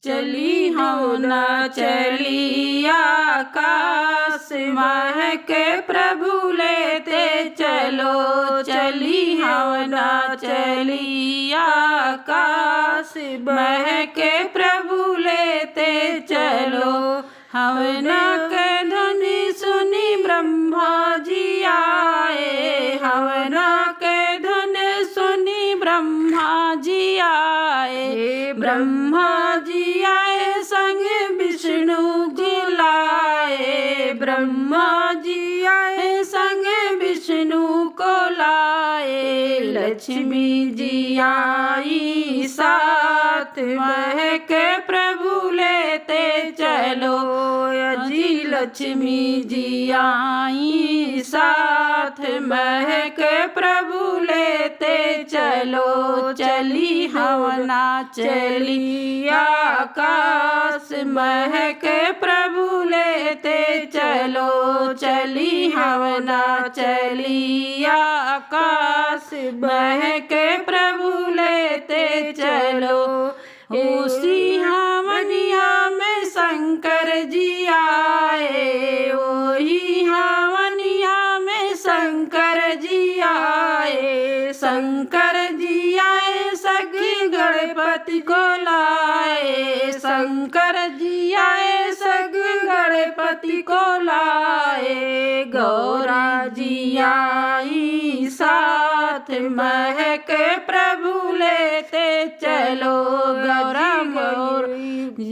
चली हो ना चली आकाश महक प्रभु लेते चलो। चली हो ना चली आकाश महक प्रभु लेते चलो। हवना के ध्वनि सुनी ब्रह्मा जी आए। हवना के ध्वनि सुनी ब्रह्मा जी आए। ब्रह्मा जी आए संग विष्णु जी लाए। ब्रह्मा जी आए संग विष्णु को लाए। लक्ष्मी जी आई साथ महक प्रभु लेते चलो। जी लक्ष्मी जी आई साथ महक प्रभु लेते चलो। चली हवना चली आकाश महक प्रभु लेते चलो। चली हवना चली आकाश महक प्रभु लेते चलो। उसी हवनिया में शंकर जी आए। वही हवनिया में शंकर जी आए। शंकर जी आए सगी गणपति को लाए। शंकर जी आए सगी गणपति को लाए। गौरा जी आई साथ महक प्रभु लेते चलो।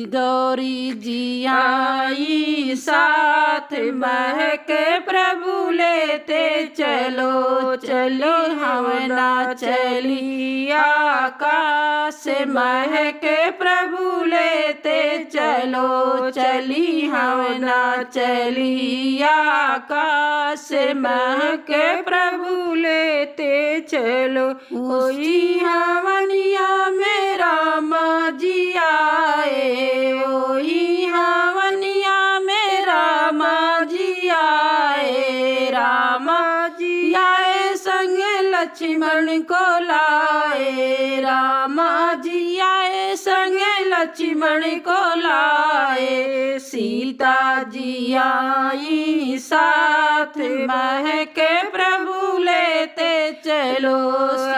गौरी जी आई साथ महक प्रभु लेते चलो। चलो हवना चली आकाश महक प्रभु लेते चलो। चली हवना चली आकाश महक प्रभु लेते चलो। ओही हवनिया में राम जी आए। ओही हवनिया में राम जी आए। राम जी आए संग लक्ष्मण को लाए। राम जी आए संग लक्ष्मण को लाए। सीता जी आई साथ महक प्रभु लेते चलो।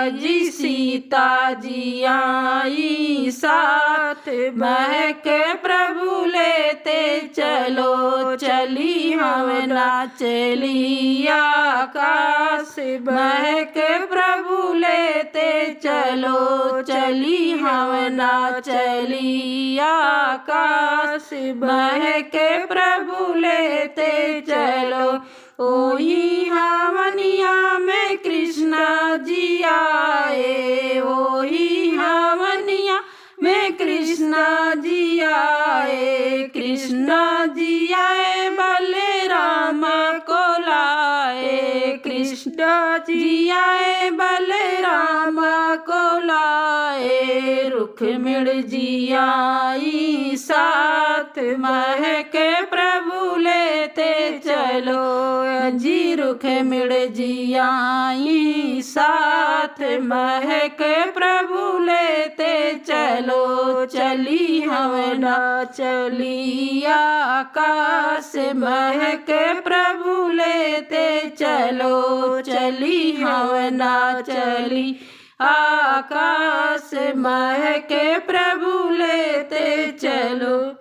जी सीता जी आई साथ महक प्रभु लेते चलो। चली हवना चली आकाश महक प्रभु लेते चलो। चली हवना चली आकाश महक प्रभु लेते चलो। ओही हवनिया में कृष्णा जी आए। ओही हवनिया में कृष्णा जी आए। कृष्णा जी आए बलराम को लाए। कृष्णा जी आए बलराम को लाए। रुक्मिण जी आई साथ महक प्रभु लेते चलो। जी रुक्मिण जी आई साथ महक प्रभु लेते चलो। चली हवना चली आकाश महक प्रभु लेते चलो। चली हवना चली आकाश महक प्रभु लेते चलो।